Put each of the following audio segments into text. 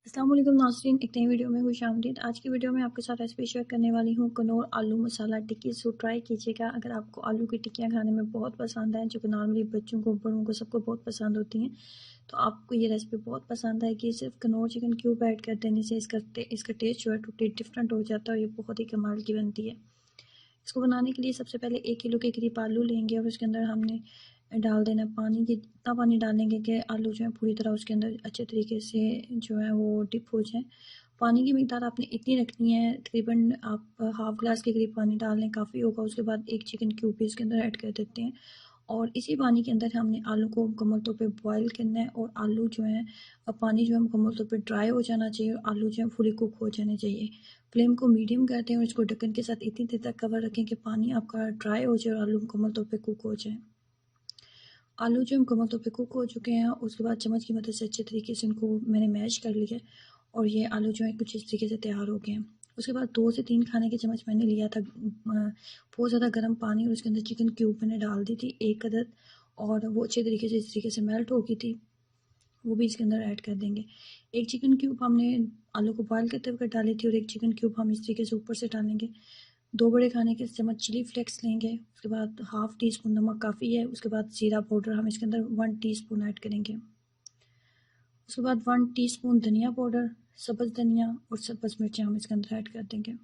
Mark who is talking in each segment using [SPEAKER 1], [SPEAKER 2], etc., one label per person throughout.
[SPEAKER 1] अस्सलाम वालेकुम नाज़रीन, एक नई वीडियो में खुशामदीद। आज की वीडियो में आपके साथ रेसिपी शेयर करने वाली हूँ कनौर आलू मसाला टिक्की। सो ट्राई कीजिएगा अगर आपको आलू की टिक्कियाँ खाने में बहुत पसंद है, जो कि नॉर्मली बच्चों को बड़ों को सबको बहुत पसंद होती हैं, तो आपको ये रेसिपी बहुत पसंद आएगी। सिर्फ कनौर चिकन क्यूब ऐड कर देने से इसका टेस्ट जो है टोटली डिफरेंट हो जाता है और ये बहुत ही कमाल की बनती है। इसको बनाने के लिए सबसे पहले 1 किलो के करीब आलू लेंगे और उसके अंदर हमने डाल देना पानी की इतना पानी डालेंगे कि आलू जो है पूरी तरह उसके अंदर अच्छे तरीके से जो है वो डिप हो जाए। पानी की मिकदार आपने इतनी रखनी है, तकरीबन आप हाफ ग्लास के करीब पानी डाल लें काफ़ी होगा। उसके बाद एक चिकन क्यूब भी इसके अंदर ऐड कर देते हैं और इसी पानी के अंदर हमने आलू को मुकम्मल तौर पे बॉयल करना है और आलू जो है पानी जो है मुकम्मल तौर पे ड्राई हो जाना चाहिए और आलू जो है फुली कुक हो जाने चाहिए। फ्लेम को मीडियम कर दें और इसको ढक्कन के साथ इतनी देर तक कवर रखें कि पानी आपका ड्राई हो जाए और आलू मुकम्मल तौर पे कुक हो जाए। आलू जो मुकम्मल तौर पे कुक हो चुके हैं, उसके बाद चम्मच की मदद से अच्छे तरीके से इनको मैंने मैश कर लिया और ये आलू जो है कुछ इस तरीके से तैयार हो गए हैं। उसके बाद 2 से 3 खाने के चम्मच मैंने लिया था बहुत ज़्यादा गर्म पानी और उसके अंदर चिकन क्यूब मैंने डाल दी थी 1 अदद और वो अच्छे तरीके से इस तरीके से मेल्ट हो गई थी। वो भी इसके अंदर ऐड कर देंगे। 1 चिकन क्यूब हमने आलू को बॉयल करते वक़्त डाली थी और 1 चिकन क्यूब हम इस तरीके से ऊपर से डालेंगे। 2 बड़े खाने के चम्मच चिली फ्लेक्स लेंगे, उसके बाद हाफ़ टी स्पून नमक काफ़ी है, उसके बाद ज़ीरा पाउडर हम इसके अंदर 1 टीस्पून ऐड करेंगे। उसके बाद 1 टीस्पून धनिया पाउडर, सब्ज़ धनिया और सब्ज़ मिर्चें हम इसके अंदर ऐड कर देंगे।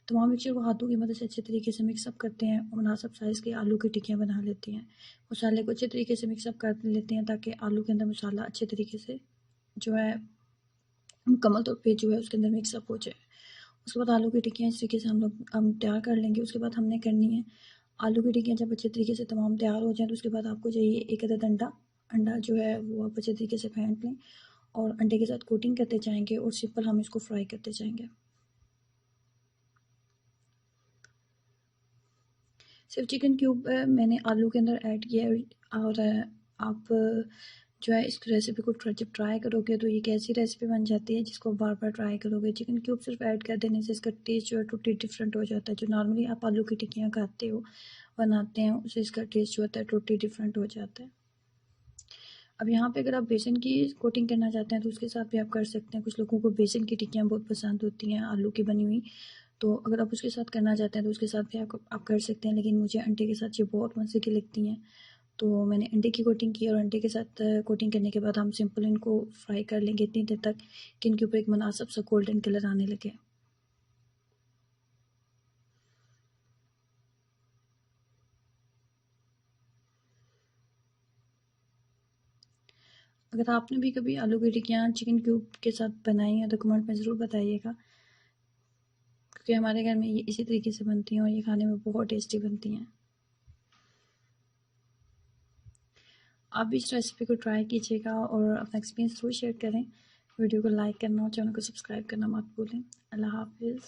[SPEAKER 1] तमाम मिक्सचर को हाथों की मदद से अच्छे तरीके से मिक्सअप करते हैं और मुनासिब साइज़ की आलू की टिक्कियाँ बना लेते हैं। मसाले को अच्छे तरीके से मिक्सअप कर लेते हैं ताकि आलू के अंदर मसाला अच्छे तरीके से जो है मुकम्मल तौर पे जो है उसके अंदर मिक्सअप हो जाए। उसके बाद आलू की टिक्कियाँ इस तरीके से हम तैयार कर लेंगे। उसके बाद हमने करनी है आलू की टिक्कियाँ जब अच्छे तरीके से तमाम तैयार हो जाएँ तो उसके बाद आपको चाहिए 1 अदद अंडा। अंडा जो है वो आप अच्छे तरीके से फेंट लें और अंडे के साथ कोटिंग करते जाएँगे और सिंपल हम इसको फ्राई करते जाएँगे। सिर्फ चिकन क्यूब मैंने आलू के अंदर ऐड किया है और आप जो है इस रेसिपी को जब ट्राई करोगे तो ये कैसी रेसिपी बन जाती है जिसको बार बार ट्राई करोगे। चिकन क्यूब सिर्फ ऐड कर देने से इसका टेस्ट जो है टोटली डिफरेंट हो जाता है। जो नॉर्मली आप आलू की टिक्कियाँ खाते हो बनाते हैं उससे इसका टेस्ट जो होता है टोटली डिफरेंट हो जाता है। अब यहाँ पे अगर आप बेसन की कोटिंग करना चाहते हैं तो उसके साथ भी आप कर सकते हैं। कुछ लोगों को बेसन की टिक्कियाँ बहुत पसंद होती हैं आलू की बनी हुई, तो अगर आप उसके साथ करना चाहते हैं तो उसके साथ भी आप कर सकते हैं, लेकिन मुझे अंडे के साथ ये बहुत मज़े की लगती हैं। तो मैंने अंडे की कोटिंग की और अंडे के साथ कोटिंग करने के बाद हम सिंपल इनको फ्राई कर लेंगे इतनी देर तक कि इनके ऊपर एक मुनासिब सा गोल्डन कलर आने लगे। अगर आपने भी कभी आलू की टिक्कियाँ चिकन क्यूब के साथ बनाई हैं तो कमेंट में ज़रूर बताइएगा, क्योंकि हमारे घर में ये इसी तरीके से बनती हैं और ये खाने में बहुत टेस्टी बनती हैं। आप भी इस रेसिपी को ट्राई कीजिएगा और अपना एक्सपीरियंस ज़रूर शेयर करें। वीडियो को लाइक करना और चैनल को सब्सक्राइब करना मत भूलें। अल्लाह हाफ़िज़।